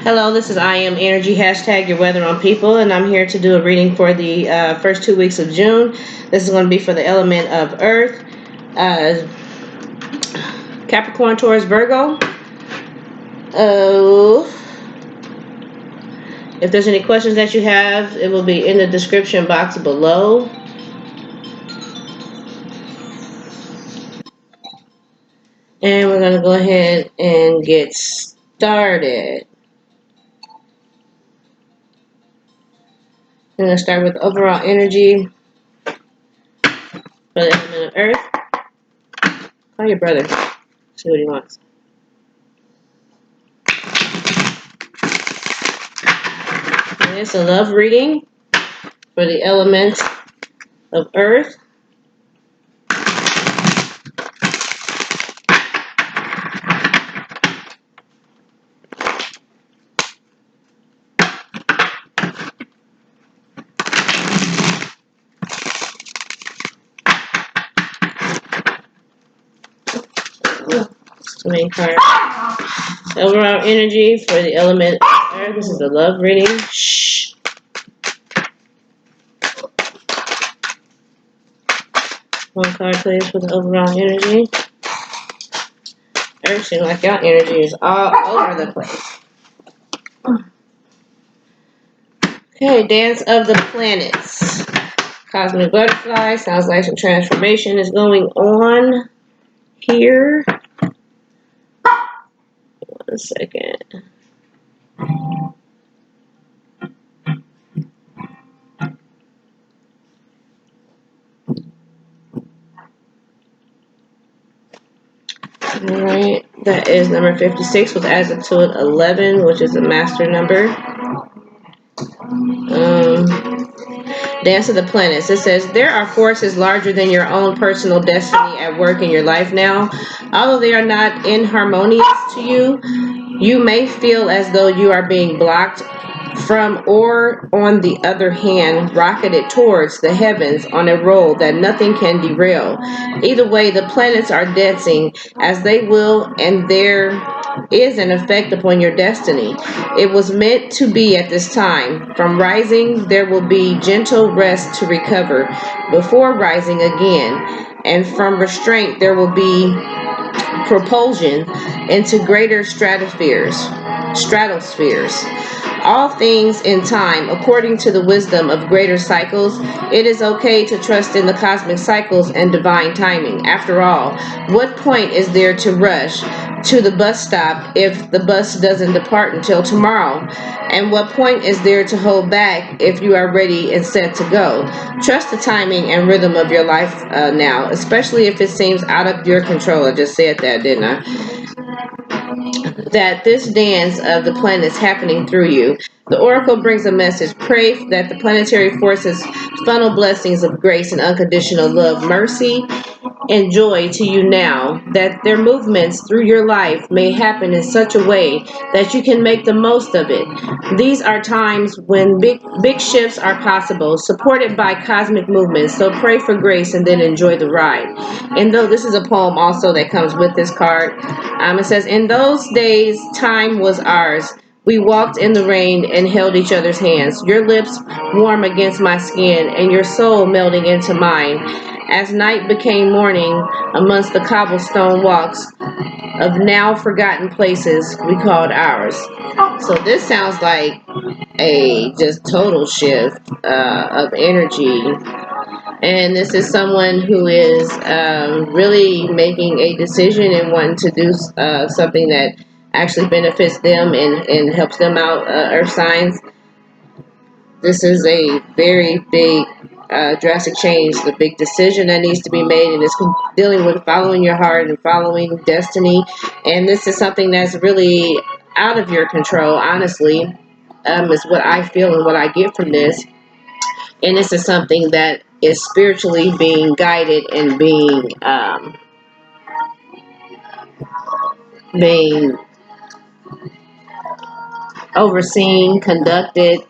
Hello, this is I Am Energy, hashtag your weather on people, and I'm here to do a reading for the first 2 weeks of June. This is going to be for the element of Earth, Capricorn, Taurus, Virgo. If there's any questions that you have, it will be in the description box below. And we're going to go ahead and get started. I'm going to start with overall energy for the element of Earth. Call your brother. See what he wants. And it's a love reading for the element of Earth. Too many cards. Overall energy for the element of Earth. This is a love reading. Shh. One card, please, for the overall energy. Earth seems like your energy is all over the place. Okay, Dance of the Planets. Cosmic Butterfly. Sounds like some transformation is going on here. 1 second. Alright, that is number 56 with added to it 11, which is a master number. Dance of the Planets. It says, there are forces larger than your own personal destiny at work in your life now. Although they are not inharmonious to you, you may feel as though you are being blocked from, or on the other hand, rocketed towards the heavens on a roll that nothing can derail. Either way, the planets are dancing as they will, and there is an effect upon your destiny. It was meant to be at this time. From rising, there will be gentle rest to recover before rising again. And from restraint, there will be propulsion into greater stratospheres. All things in time, according to the wisdom of greater cycles. It is okay to trust in the cosmic cycles and divine timing. After all, what point is there to rush to the bus stop if the bus doesn't depart until tomorrow? And what point is there to hold back if you are ready and set to go? Trust the timing and rhythm of your life now, especially if it seems out of your control. I just said that, didn't I? That this dance of the planets happening through you. The oracle brings a message. Pray that the planetary forces funnel blessings of grace and unconditional love, mercy, and joy to you now, that their movements through your life may happen in such a way that you can make the most of it. These are times when big shifts are possible, supported by cosmic movements. So pray for grace and then enjoy the ride. And though this is a poem also that comes with this card, it says, in those days, time was ours. We walked in the rain and held each other's hands, your lips warm against my skin and your soul melting into mine. As night became morning amongst the cobblestone walks of now forgotten places we called ours. So this sounds like a just total shift of energy. And this is someone who is really making a decision and wanting to do something that actually benefits them and helps them out, earth signs. This is a very big drastic change, the big decision that needs to be made, and it's dealing with following your heart and following destiny. And this is something that's really out of your control, honestly, is what I feel and what I get from this. And this is something that is spiritually being guided and being overseen, conducted.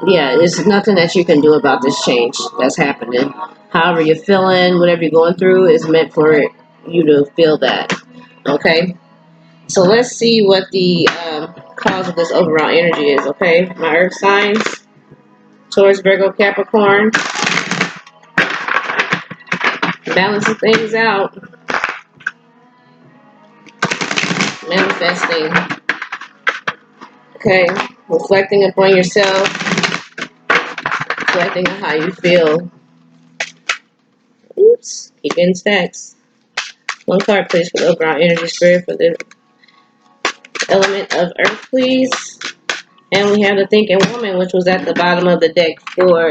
Yeah, there's nothing that you can do about this change that's happening. However you're feeling, whatever you're going through is meant for you to feel that. Okay? So let's see what the cause of this overall energy is, okay? My earth signs, Taurus, Virgo, Capricorn, balancing things out, manifesting, okay? Reflecting upon yourself, reflecting on how you feel. Oops, keep getting stacks. One card, please, for the overall energy spirit for the element of earth, please. And we have the thinking woman, which was at the bottom of the deck for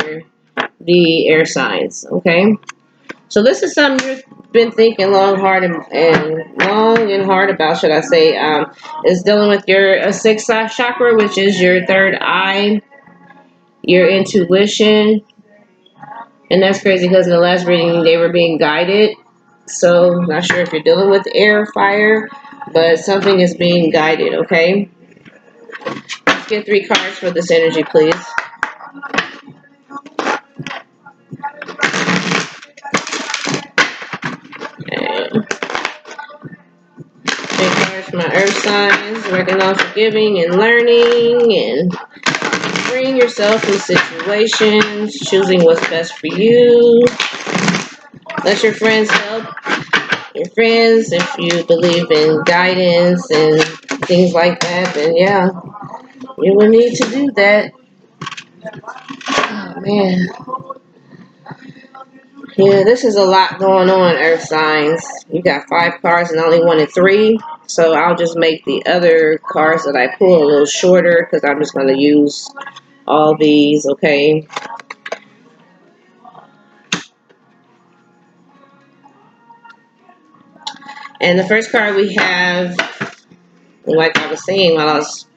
the air signs, okay? So this is something you've been thinking long, hard, and hard about, should I say. Is dealing with your sixth chakra, which is your third eye, your intuition. And that's crazy because in the last reading, they were being guided. So not sure if you're dealing with air, fire, but something is being guided, okay? Let's get 3 cards for this energy, please. Okay. 3 cards for my earth signs, working on forgiving and learning and freeing yourself from situations, choosing what's best for you. Let your friends help your friends. If you believe in guidance and things like that, then yeah, you will need to do that. Oh man. Yeah, this is a lot going on, earth signs. You got 5 cards and only wanted 3. So I'll just make the other cards that I pull a little shorter because I'm just going to use all these, okay? And the first card we have, like I was saying while I was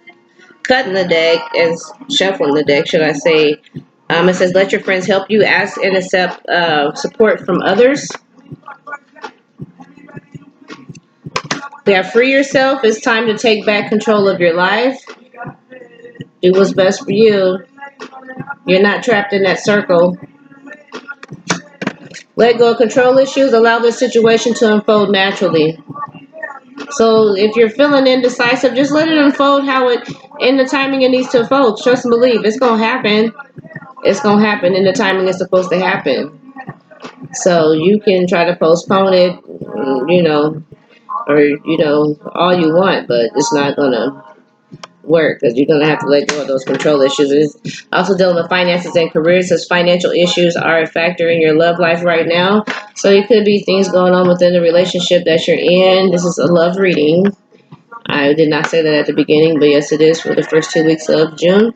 cutting the deck and shuffling the deck, should I say, it says, let your friends help you, ask and accept support from others. We have free yourself. It's time to take back control of your life. Do what's best for you. You're not trapped in that circle. Let go of control issues. Allow this situation to unfold naturally. So if you're feeling indecisive, just let it unfold how it, in the timing it needs to unfold. Trust and believe. It's going to happen. It's going to happen in the timing it's supposed to happen. So you can try to postpone it, or all you want, but it's not going to work because you're going to have to let go of those control issues. It's also dealing with finances and careers, as financial issues are a factor in your love life right now. So it could be things going on within the relationship that you're in. This is a love reading. I did not say that at the beginning, but yes, it is for the first 2 weeks of June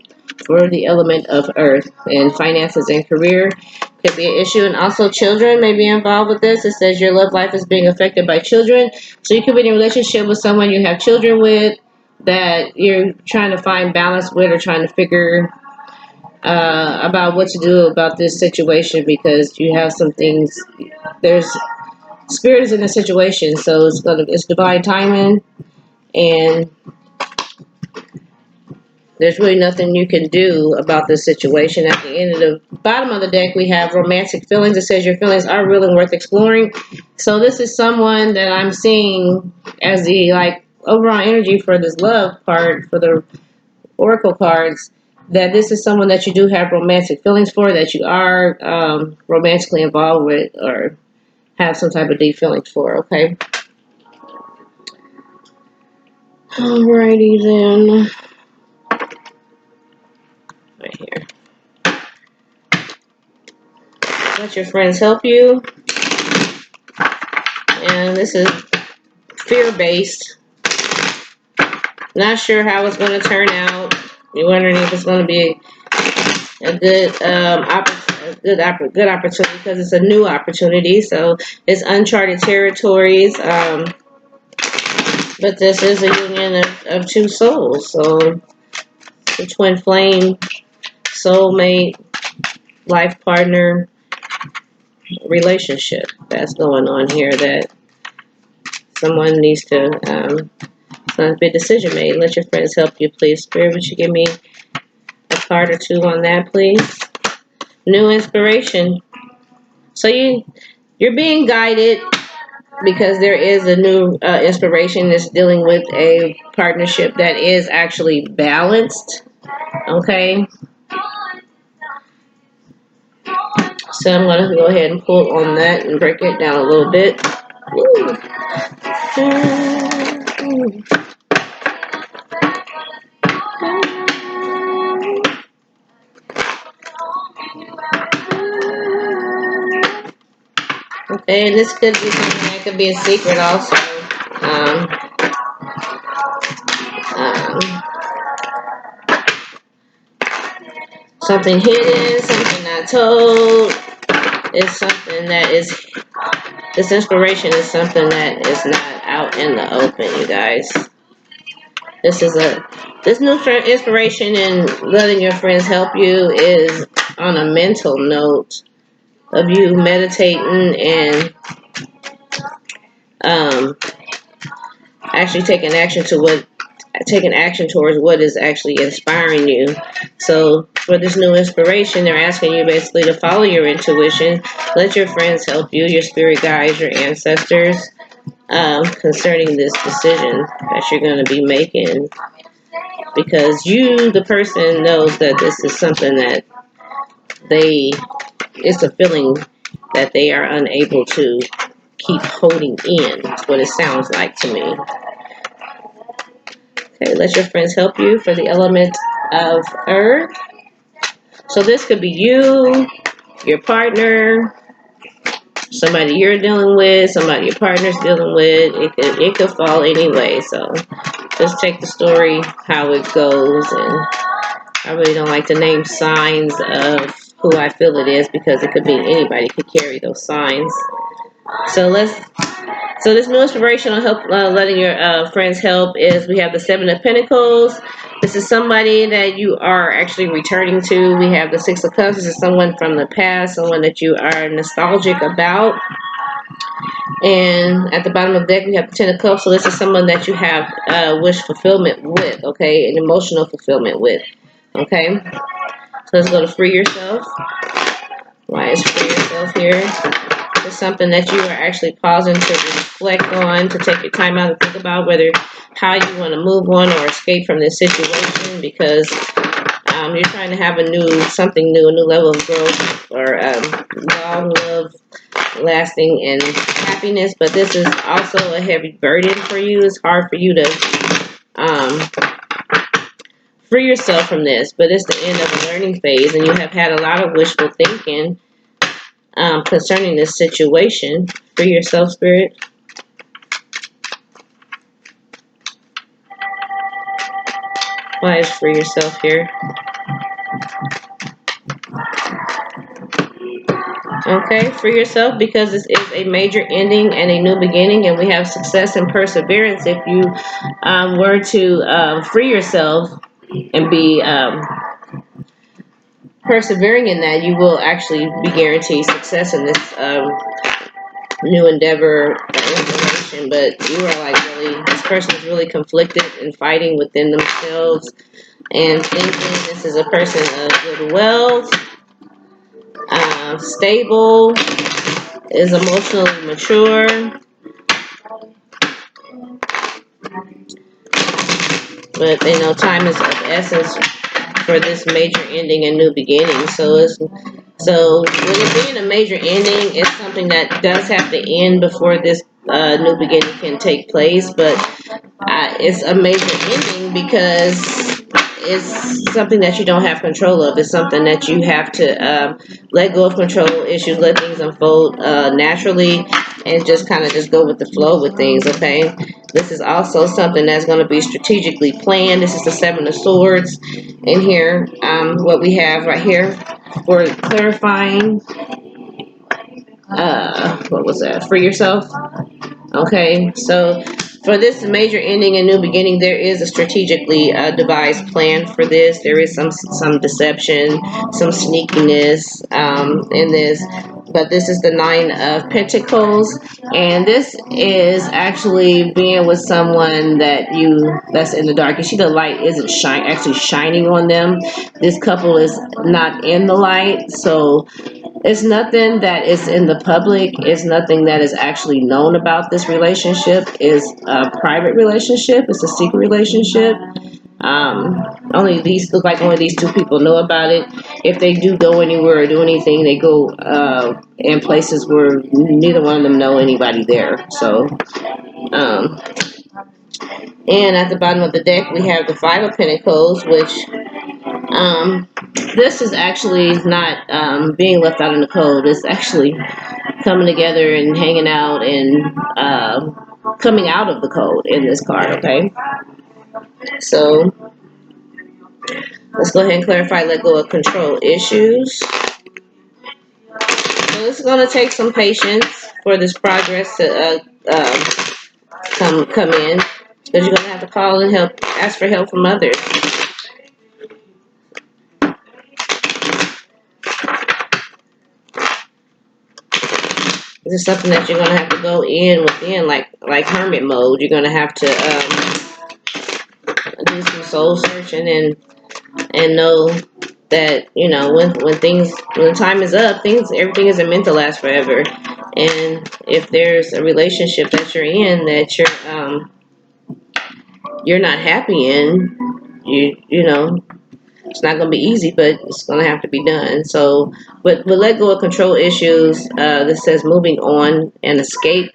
for the element of earth. And finances and career could be an issue, and also children may be involved with this. It says your love life is being affected by children. So you could be in a relationship with someone you have children with that you're trying to find balance with, or trying to figure about what to do about this situation, because you have some things. There's spirit is in the situation, so it's divine timing, and there's really nothing you can do about this situation. At the end of the bottom of the deck, we have romantic feelings. It says your feelings are real and worth exploring. So this is someone that I'm seeing as the overall energy for this love part for the oracle cards. That this is someone that you do have romantic feelings for, that you are romantically involved with, or have some type of deep feelings for. Okay. Alrighty then. Right here. Let your friends help you. And this is fear-based. Not sure how it's going to turn out. You're wondering if it's going to be a good opportunity, because it's a new opportunity. So it's uncharted territories. But this is a union of 2 souls. So it's a twin flame, soulmate, life partner relationship that's going on here, that someone needs to be a decision made. Let your friends help you, please. Spirit, would you give me a card or 2 on that, please? New inspiration. So you're being guided. because there is a new inspiration that's dealing with a partnership that is actually balanced. Okay, so I'm going to go ahead and pull on that and break it down a little bit. Ooh. Okay, and this could be something that could be a secret also. Um, um, Something hidden, something not told, is something that is, this inspiration is something that is not out in the open, you guys. This new inspiration and letting your friends help you is on a mental note of you meditating and actually taking action towards what is actually inspiring you. So for this new inspiration, they're asking you basically to follow your intuition, let your friends help you, your spirit guides, your ancestors, concerning this decision that you're going to be making, because you, the person, knows that this is something that it's a feeling that they are unable to keep holding in. That's what it sounds like to me. Okay, let your friends help you for the element of earth. So this could be you, your partner, somebody you're dealing with, somebody your partner's dealing with. It could fall anyway. So just take the story how it goes, and I really don't like to name signs of who I feel it is because it could be anybody could carry those signs. So this new inspiration will help letting your friends help is we have the Seven of Pentacles. This is somebody that you are actually returning to. We have the Six of Cups. This is someone from the past, someone that you are nostalgic about. And at the bottom of the deck, we have the Ten of Cups. So this is someone that you have wish fulfillment with, okay, an emotional fulfillment with, okay. So let's go to free yourself. Why is free yourself here? It's something that you are actually pausing to reflect on, to take your time out and think about whether how you want to move on or escape from this situation, because you're trying to have something new, a new level of growth or long love, lasting and happiness. But this is also a heavy burden for you. It's hard for you to free yourself from this, but it's the end of a learning phase, and you have had a lot of wishful thinking concerning this situation. Free yourself, Spirit. Why is free yourself here? Okay, free yourself because this is a major ending and a new beginning, and we have success and perseverance. If you were to free yourself and be persevering in that, you will actually be guaranteed success in this new endeavor information. But you are like really, this person is really conflicted and fighting within themselves and thinking. This is a person of good wealth, stable, is emotionally mature, but they know time is of essence for this major ending and new beginning. So with it being a major ending, it's something that does have to end before this new beginning can take place. But it's a major ending because it's something that you don't have control of. It's something that you have to let go of control issues, let things unfold naturally, and just kind of just go with the flow with things, okay? This is also something that's going to be strategically planned. This is the Seven of Swords in here. What we have right here for clarifying, what was that? Free yourself. Okay, so for this major ending and new beginning, there is a strategically devised plan for this. There is some deception, some sneakiness in this. but this is the Nine of Pentacles, and this is actually being with someone that's in the dark. You see the light isn't actually shining on them. This couple is not in the light, so it's nothing that is in the public. It's nothing that is actually known about this relationship. It's a private relationship. It's a secret relationship. Only these look like only these two people know about it. If they do go anywhere or do anything, they go in places where neither one of them know anybody there. So, and at the bottom of the deck, we have the Five of Pentacles, which this is actually not being left out in the cold. It's actually coming together and hanging out and coming out of the cold in this card. Okay, so let's go ahead and clarify, let go of control issues. So it's going to take some patience for this progress to come in, because you're going to have to call and ask for help from others. This is something that you're going to have to go in within, like hermit mode. You're going to have to do some soul searching and know that, you know, when time is up, everything isn't meant to last forever. And if there's a relationship that you're in that you're not happy in, you know, it's not going to be easy, but it's going to have to be done. So, but let go of control issues. This says moving on and escape.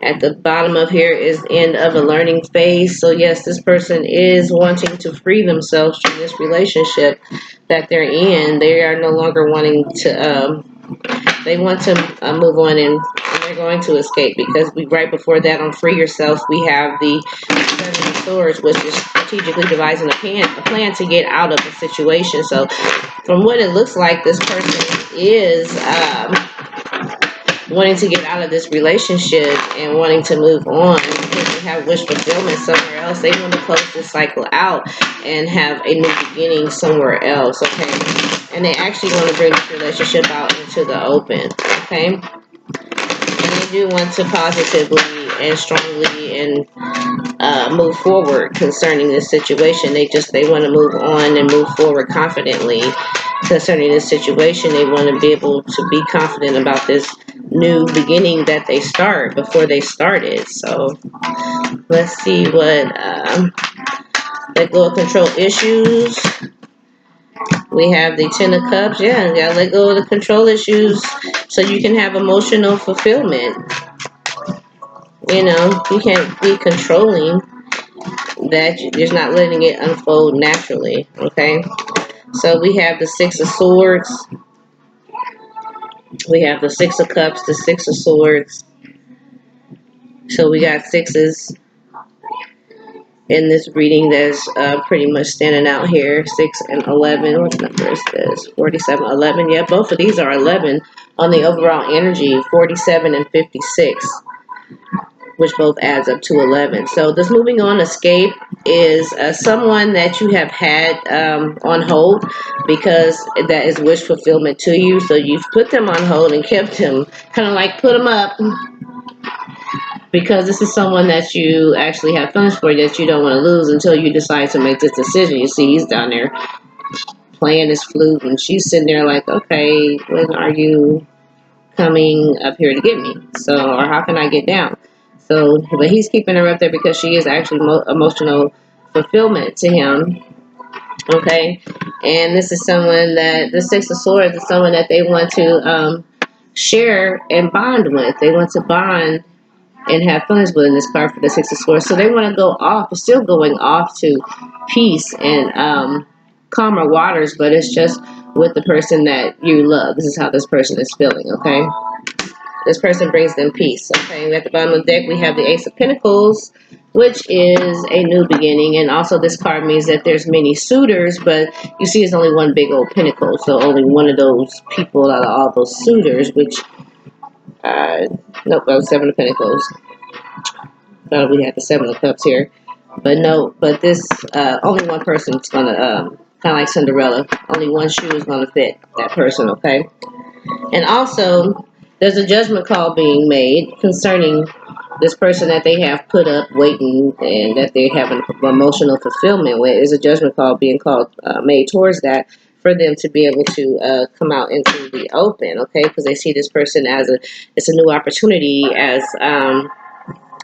At the bottom of here is end of a learning phase. So yes, this person is wanting to free themselves from this relationship that they're in. They are no longer wanting to, they want to move on, and they're going to escape, because right before that on free yourself, we have the Seven of Swords, which is strategically devising a plan to get out of the situation. So from what it looks like, this person is wanting to get out of this relationship and wanting to move on, because they have wish fulfillment somewhere else. They want to close this cycle out and have a new beginning somewhere else, okay? And they actually want to bring this relationship out into the open, okay? And they do want to positively and strongly and move forward concerning this situation. They want to move on and move forward confidently concerning this situation. They want to be able to be confident about this new beginning that they start before they started. So let's see what let go of control issues. We have the Ten of Cups. Yeah, you gotta let go of the control issues so you can have emotional fulfillment. You know, you can't be controlling that, you're just not letting it unfold naturally. Okay, so we have the Six of Swords, we have the Six of Cups, the Six of Swords. So we got sixes in this reading that's pretty much standing out here. 6 and 11. What number is this? 47, 11. Yeah, both of these are 11 on the overall energy. 47 and 56, which both adds up to 11. So this moving on escape is someone that you have had on hold, because that is wish fulfillment to you. So you've put them on hold and kept them, kind of like put them up, because this is someone that you actually have feelings for, that you don't want to lose until you decide to make this decision. You see, he's down there playing his flute, and she's sitting there like, okay, when are you coming up here to get me? So, or how can I get down? So, but he's keeping her up there because she is actually emotional fulfillment to him. Okay, and this is someone that the Six of Swords is someone that they want to share and bond with. They want to bond and have feelings with in this card for the Six of Swords. So they want to go off, still going off to peace and calmer waters, but it's just with the person that you love. This is how this person is feeling, okay? This person brings them peace, okay? At the bottom of the deck, we have the Ace of Pentacles, which is a new beginning. And also this card means that there's many suitors, but you see it's only one big old pentacle. So only one of those people out of all those suitors, which, nope, that was Seven of Pentacles. We have the Seven of Cups here, but no, but this only one person's gonna kind of like Cinderella. Only one shoe is gonna fit that person, okay? And also There's a judgment call being made concerning this person that they have put up waiting and that they have an emotional fulfillment with. Is a judgment call being made towards that for them to be able to come out into the open, okay? Because they see this person as it's a new opportunity, as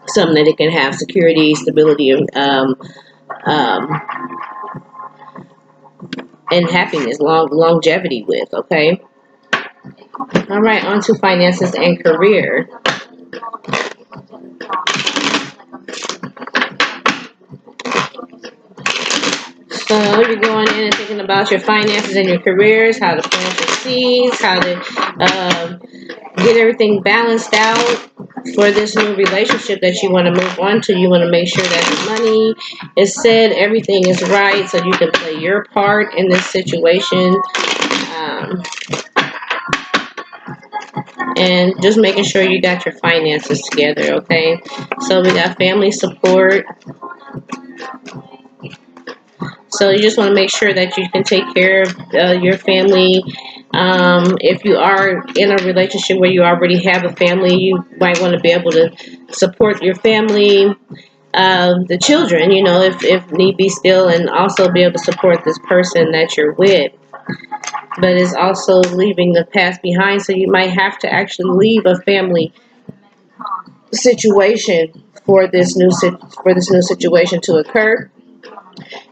something that it can have security, stability, um, and happiness, longevity with, okay? All right, on to finances and career. So you're going in and thinking about your finances and your careers, how to plant your seeds, how to get everything balanced out for this new relationship that you want to move on to. You want to make sure that the money is set, everything is right, so you can play your part in this situation. Um, and just making sure you got your finances together, okay? So we got family support. So you just want to make sure that you can take care of your family. If you are in a relationship where you already have a family, you might want to be able to support your family, the children, if need be still, and also be able to support this person that you're with. But it's also leaving the past behind, so you might have to actually leave a family situation for this new situation to occur.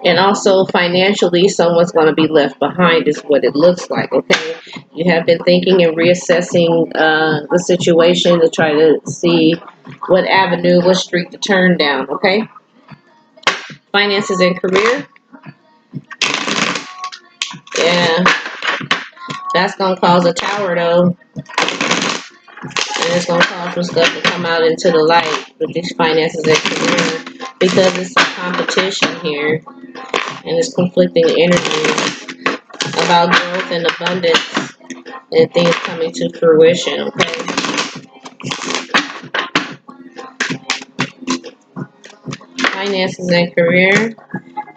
And also financially, someone's going to be left behind is what it looks like, okay? You have been thinking and reassessing the situation to try to see what avenue, what street to turn down, okay? Finances and career. Yeah, that's going to cause a tower, though. And it's going to cause some stuff to come out into the light with these finances and career, because it's a competition here. And it's conflicting energy about growth and abundance and things coming to fruition, okay? Finances and career.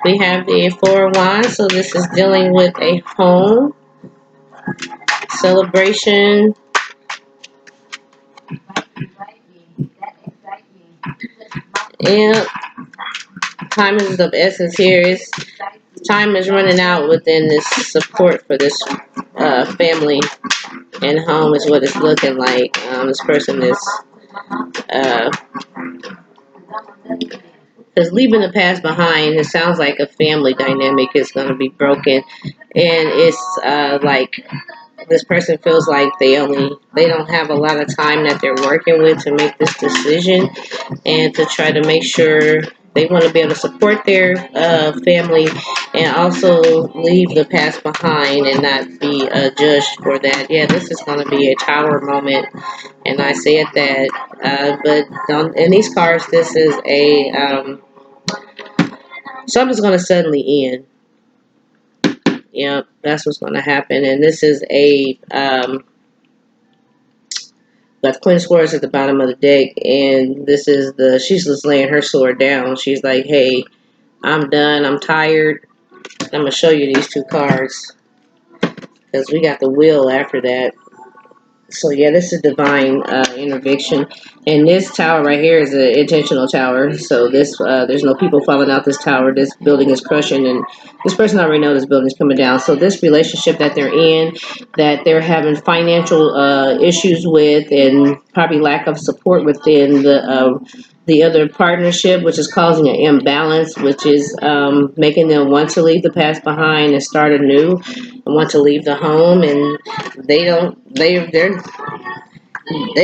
We have the Four of Wands, so this is dealing with a home, celebration. And time is of essence here. Time is running out within this support for this family and home is what it's looking like. This person is because leaving the past behind, it sounds like a family dynamic is going to be broken, and it's like this person feels like they don't have a lot of time that they're working with to make this decision, and to try to make sure they want to be able to support their family and also leave the past behind and not be judged for that. Yeah, this is going to be a tower moment, and I said that. But in these cards, this is something's going to suddenly end. Yeah, that's what's going to happen. And this is got Queen of Swords at the bottom of the deck, and this is she's just laying her sword down. She's like, hey, I'm done. I'm tired. I'm going to show you these two cards because we got the Wheel after that. So yeah, this is divine intervention, and this tower right here is an intentional tower. So this there's no people falling out this tower. This building is crushing, and this person already knows this building is coming down. So this relationship that they're in, that they're having financial issues with, and probably lack of support within the other partnership, which is causing an imbalance, which is making them want to leave the past behind and start anew, and want to leave the home, and they don't they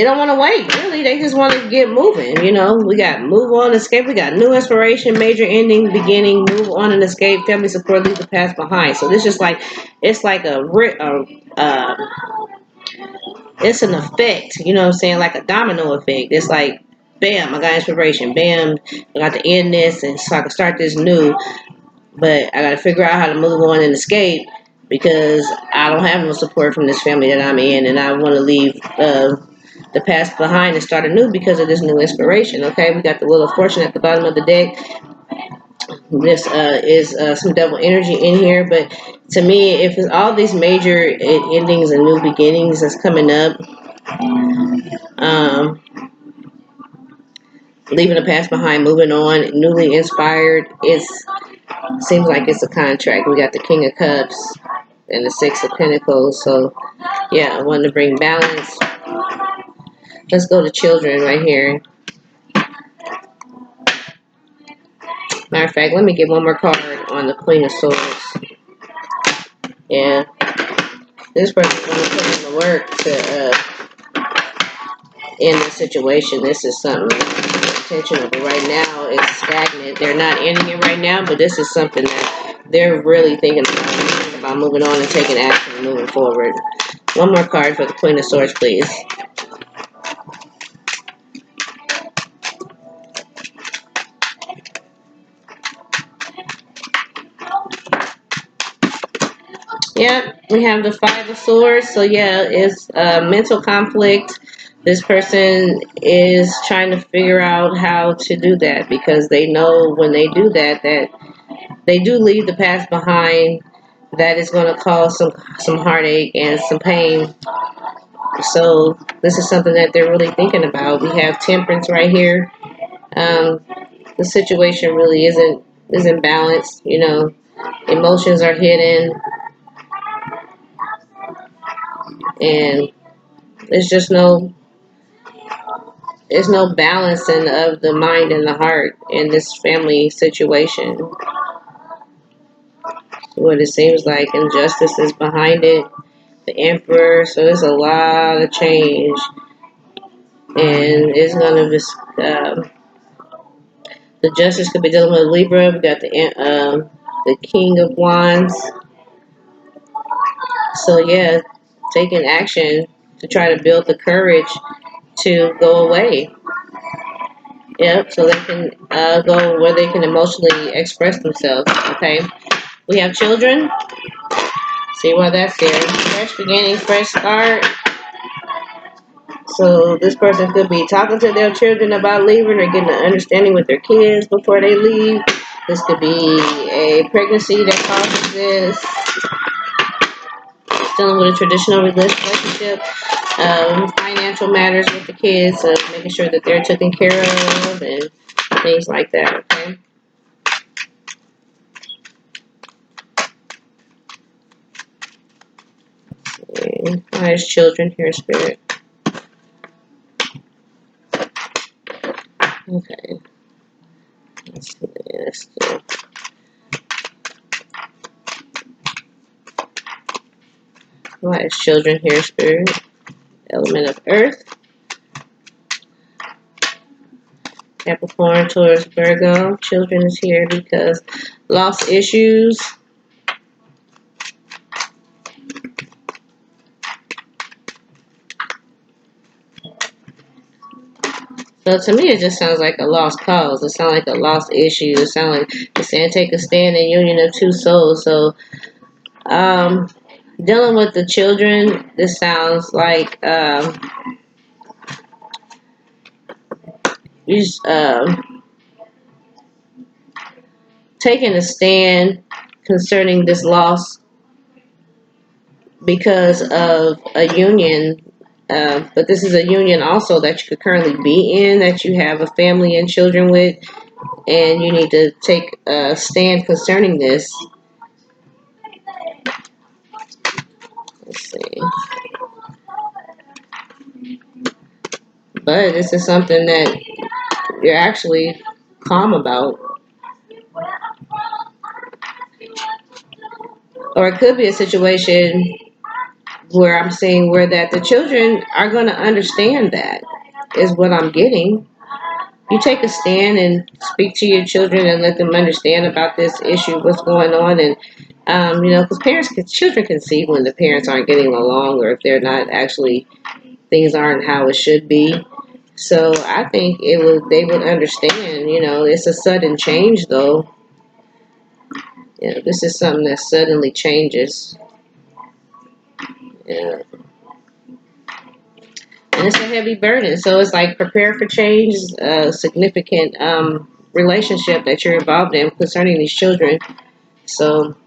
don't want to wait. Really, they just want to get moving. We got move on, escape. We got new inspiration, major ending, beginning, move on and escape, family support, leave the past behind. So this is like it's like it's an effect. You know what I'm saying? Like a domino effect. It's like, bam, I got inspiration. Bam, I got to end this, and so I can start this new. But I got to figure out how to move on and escape because I don't have no support from this family that I'm in, and I want to leave the past behind and start anew because of this new inspiration. Okay, we got the Wheel of Fortune at the bottom of the deck. This is some devil energy in here, but to me, if it's all these major endings and new beginnings that's coming up, Um, leaving the past behind, moving on, newly inspired. It seems like it's a contract. We got the King of Cups and the Six of Pentacles. So yeah, I wanted to bring balance. Let's go to children right here. Matter of fact, let me get one more card on the Queen of Swords. Yeah, this person's going to put in the work to end the situation. This is something intentional, but right now it's stagnant. They're not ending it right now, but this is something that they're really thinking about moving on and taking action and moving forward. One more card for the Queen of Swords, please. Yeah, we have the Five of Swords. So yeah, it's mental conflict. This person is trying to figure out how to do that because they know when they do that, that they do leave the past behind. That is going to cause some heartache and some pain. So this is something that they're really thinking about. We have Temperance right here. The situation really isn't balanced. You know, emotions are hidden, and there's just there's no balancing of the mind and the heart in this family situation. What it seems like injustice is behind it. The Emperor, so there's a lot of change, and it's gonna be. The Justice could be dealing with Libra. We got the King of Wands. So yeah, taking action to try to build the courage to go away. Yep, so they can go where they can emotionally express themselves. Okay, we have children. See why that's there. Fresh beginning, fresh start. So this person could be talking to their children about leaving or getting an understanding with their kids before they leave. This could be a pregnancy that causes this. Dealing with a traditional relationship, financial matters with the kids, making sure that they're taken care of and things like that. Okay. And there's children here, spirit. Okay. Let's see this. There's children here, spirit. Element of earth. Capricorn, Taurus, Virgo. Children is here because lost issues. So to me, it just sounds like a lost cause. It sounds like a lost issue. It sounds like it's saying take a stand in union of two souls. So, dealing with the children, this sounds like you just, taking a stand concerning this loss because of a union. But this is a union also that you could currently be in, that you have a family and children with, and you need to take a stand concerning this. Let's see. But this is something that you're actually calm about. Or it could be a situation where I'm saying where that the children are going to understand that is what I'm getting. You take a stand and speak to your children and let them understand about this issue, what's going on, and because children can see when the parents aren't getting along or if they're not actually things aren't how it should be. So I think they would understand. It's a sudden change though. This is something that suddenly changes. Yeah. And it's a heavy burden. So it's like prepare for change, a significant relationship that you're involved in concerning these children. So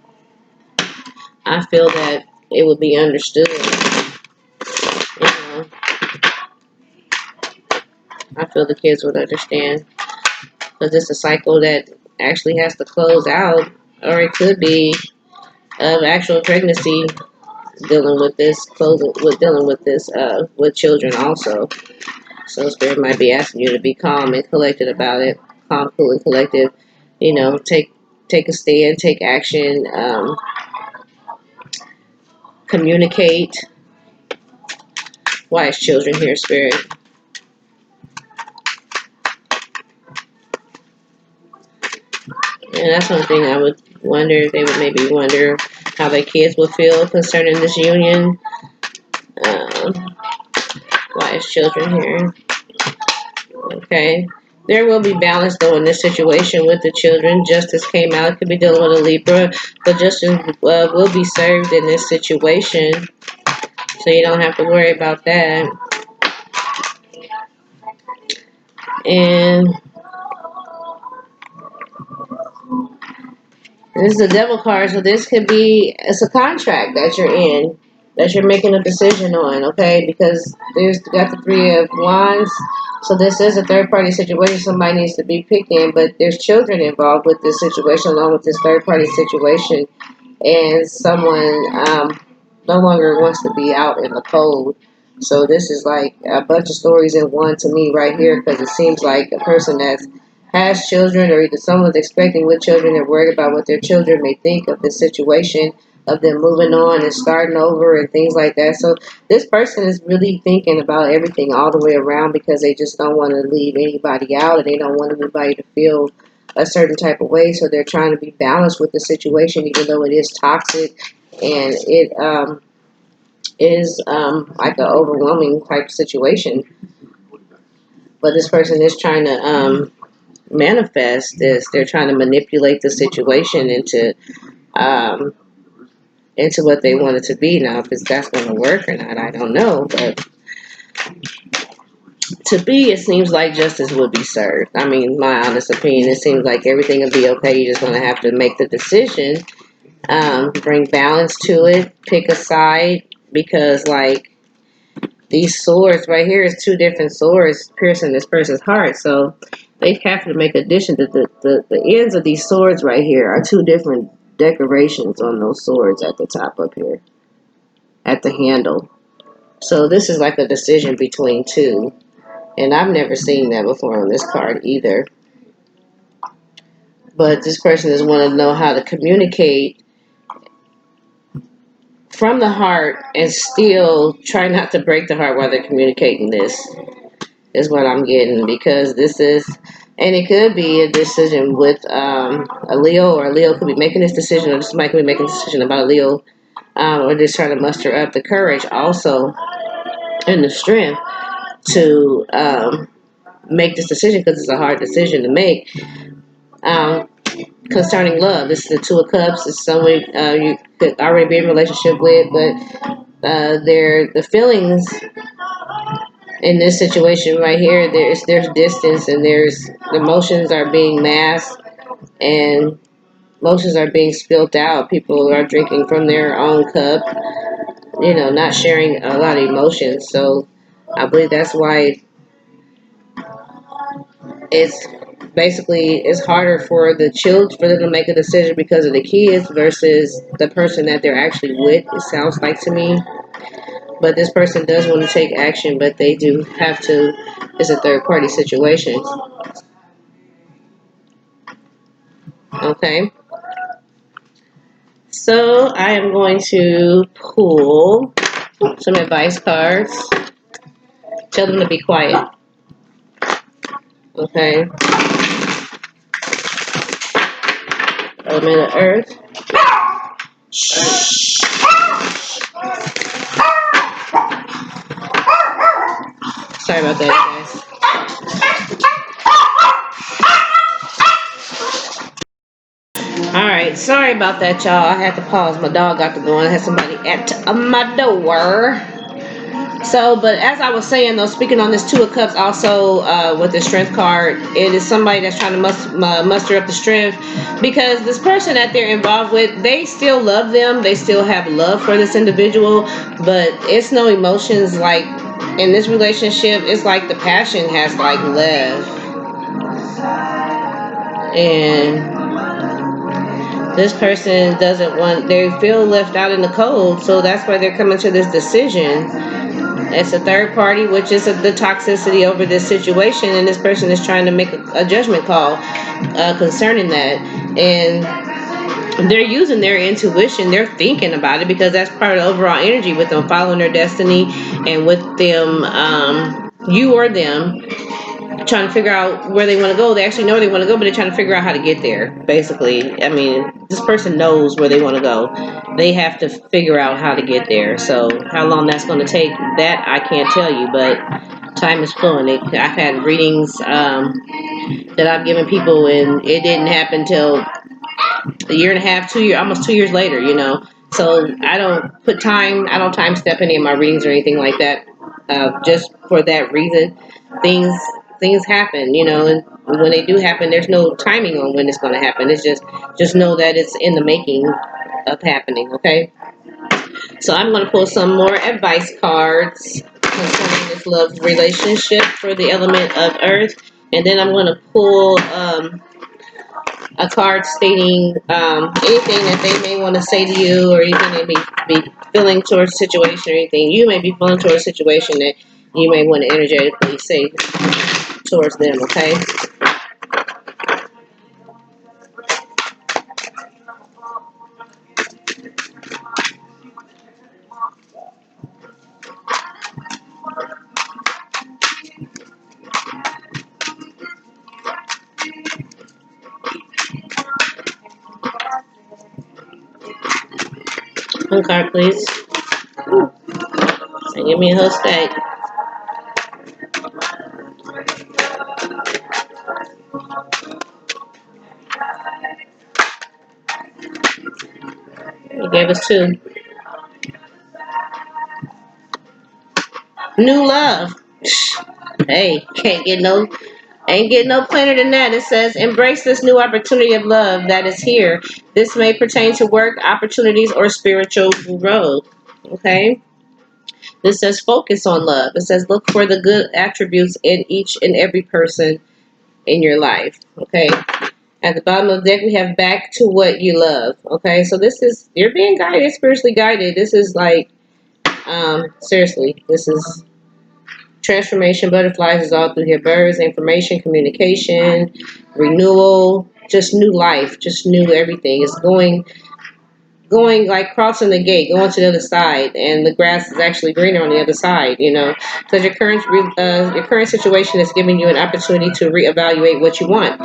I feel that it would be understood. You know. I feel the kids would understand, because it's a cycle that actually has to close out, or it could be of actual pregnancy dealing with this, with children also. So spirit might be asking you to be calm and collected about it. Calm, cool, and collected. Take a stand, take action, communicate. Why is children here, spirit? And that's one thing I would wonder, if they would maybe wonder how their kids would feel concerning this union. Why is children here? Okay. There will be balance though in this situation with the children. Justice came out. It could be dealing with a Libra, but justice will be served in this situation, so you don't have to worry about that. And this is the devil card, so this could be, it's a contract that you're in, that you're making a decision on, okay? Because there's got the Three of Wands, so this is a third party situation. Somebody needs to be picked in, but there's children involved with this situation, along with this third party situation, and someone no longer wants to be out in the cold. So this is like a bunch of stories in one to me right here, because it seems like a person that has children, or either someone's expecting with children, they're worried about what their children may think of the situation of them moving on and starting over and things like that. So this person is really thinking about everything all the way around, because they just don't want to leave anybody out, and they don't want anybody to feel a certain type of way. So they're trying to be balanced with the situation, even though it is toxic, and it is like an overwhelming type situation. But this person is trying to manifest this. They're trying to manipulate the situation um, into what they want it to be. Now, if that's going to work or not, I don't know. But to be, it seems like justice will be served. I mean, my honest opinion, it seems like everything will be okay. You're just going to have to make the decision, bring balance to it, pick a side, because like these swords right here is two different swords piercing this person's heart. So they have to make a decision that the ends of these swords right here are two different decorations on those swords at the top up here, at the handle. So this is like a decision between two. And I've never seen that before on this card either. But this person is wanting to know how to communicate from the heart and still try not to break the heart while they're communicating this, is what I'm getting. Because this is, and it could be a decision with a Leo, or a Leo could be making this decision, or somebody could be making a decision about a Leo, or just trying to muster up the courage also and the strength to make this decision, because it's a hard decision to make. Concerning love, this is the Two of Cups. It's someone you could already be in a relationship with, but the feelings in this situation right here, there's distance, and there's emotions are being masked, and emotions are being spilled out. People are drinking from their own cup, not sharing a lot of emotions. So I believe that's why it's basically it's harder for the children, for them to make a decision, because of the kids versus the person that they're actually with, it sounds like to me. But this person does want to take action, but they do have to. It's a third party situation. Okay. So I am going to pull some advice cards. Tell them to be quiet. Okay. Element of Earth. Sorry about that, guys. Alright, sorry about that, y'all. I had to pause. My dog got to go, and I had somebody at my door. So, but as I was saying, though, speaking on this Two of Cups, also with the Strength card, it is somebody that's trying to muster up the strength, because this person that they're involved with, they still love them. They still have love for this individual, but it's no emotions like in this relationship, it's like the passion has like left, and this person doesn't want, they feel left out in the cold, so that's why they're coming to this decision. It's a third party, which is the toxicity over this situation, and this person is trying to make a judgment call concerning that, and they're using their intuition. They're thinking about it because that's part of the overall energy with them following their destiny, and with them, you or them, trying to figure out where they want to go. They actually know where they want to go, but they're trying to figure out how to get there, basically. I mean, this person knows where they want to go. They have to figure out how to get there. So how long that's going to take, that I can't tell you, but time is flowing. I've had readings that I've given people, and it didn't happen till a year and a half, 2 years, almost 2 years later, you know. So I don't time step any of my readings or anything like that. Just for that reason, things happen, you know, and when they do happen, there's no timing on when it's going to happen. It's just know that it's in the making of happening. Okay. So I'm going to pull some more advice cards concerning this love relationship for the element of Earth, and then I'm going to pull a card stating anything that they may want to say to you, or anything they may be feeling towards a situation, or anything you may be feeling towards a situation that you may want to energetically say towards them, okay? One card, please. And give me a whole stack. You gave us two. New love. Hey, ain't getting no plainer than that. It says, embrace this new opportunity of love that is here. This may pertain to work, opportunities, or spiritual growth. Okay? This says, focus on love. It says, look for the good attributes in each and every person in your life. Okay? At the bottom of the deck, we have back to what you love. Okay? So this is, you're being guided, spiritually guided. This is like, seriously, this is transformation. Butterflies is all through here. Birds, information, communication, renewal, just new life, just new everything. It's going like crossing the gate, going to the other side, and the grass is actually greener on the other side, you know, because your current situation is giving you an opportunity to reevaluate what you want.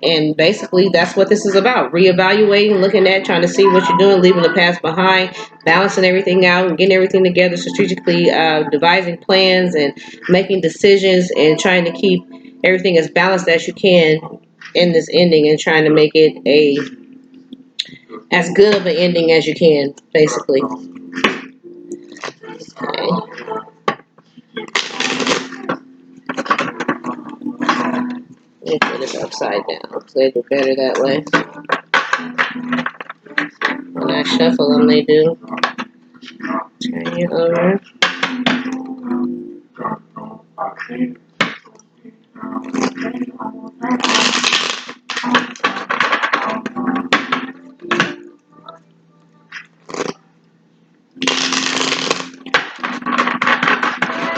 And basically, that's what this is about. Reevaluating, looking at, trying to see what you're doing, leaving the past behind, balancing everything out, and getting everything together, strategically devising plans and making decisions, and trying to keep everything as balanced as you can in this ending, and trying to make it as good of an ending as you can, basically. Okay. Let me put this upside down, so they do better that way. When I shuffle them, they do. Turn you over.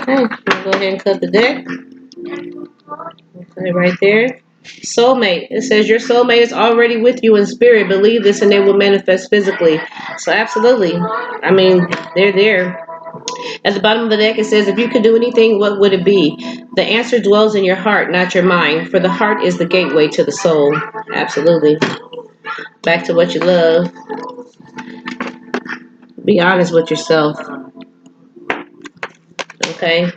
Okay, I'm gonna go ahead and cut the deck. Okay, right there. Soulmate. It says your soulmate is already with you in spirit. Believe this and they will manifest physically. So absolutely. I mean, they're there. At the bottom of the deck, it says, if you could do anything, what would it be? The answer dwells in your heart, not your mind. For the heart is the gateway to the soul. Absolutely. Back to what you love. Be honest with yourself. Okay.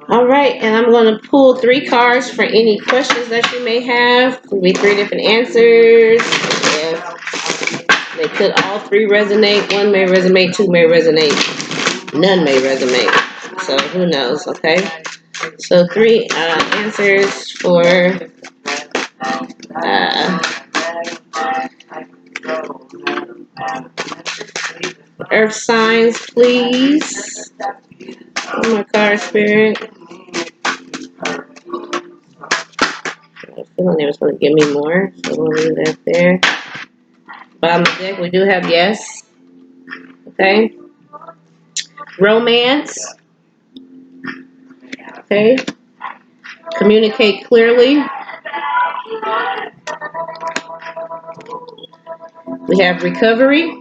All right, and I'm going to pull 3 cards for any questions that you may have. It'll be 3 different answers. If they could all 3 resonate. 1 may resonate, 2 may resonate, none may resonate. So who knows, okay? So 3 answers for Earth signs, please. Oh my card, Spirit. I feel like they was going to give me more, so we'll leave that there. Bottom of the deck, we do have yes. Okay. Romance. Okay. Communicate clearly. We have recovery.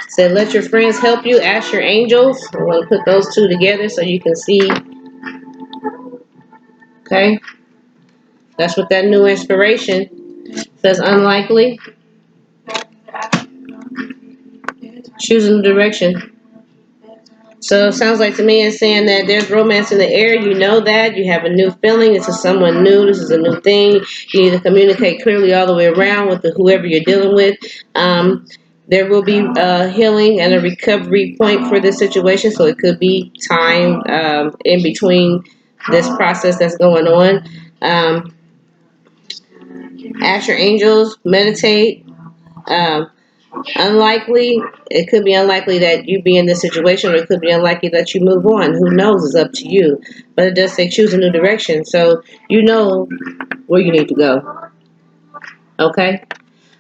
Said, let your friends help you. Ask your angels. I'm going to put those two together so you can see. Okay. That's what that new inspiration says. Unlikely. Choosing direction. So it sounds like to me it's saying that there's romance in the air. You know that. You have a new feeling. This is someone new. This is a new thing. You need to communicate clearly all the way around with whoever you're dealing with. There will be healing and a recovery point for this situation. So it could be time in between this process that's going on. Ask your angels. Meditate. Um, Unlikely, it could be unlikely that you be in this situation, or it could be unlikely that you move on. Who knows? It's up to you. But it does say choose a new direction, so you know where you need to go. Okay.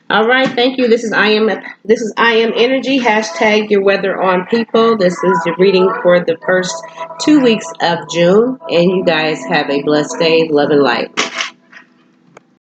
All right. Thank you. This is I am energy. Hashtag your weather on people. This is your reading for the first 2 weeks of June, and you guys have a blessed day. Love and light.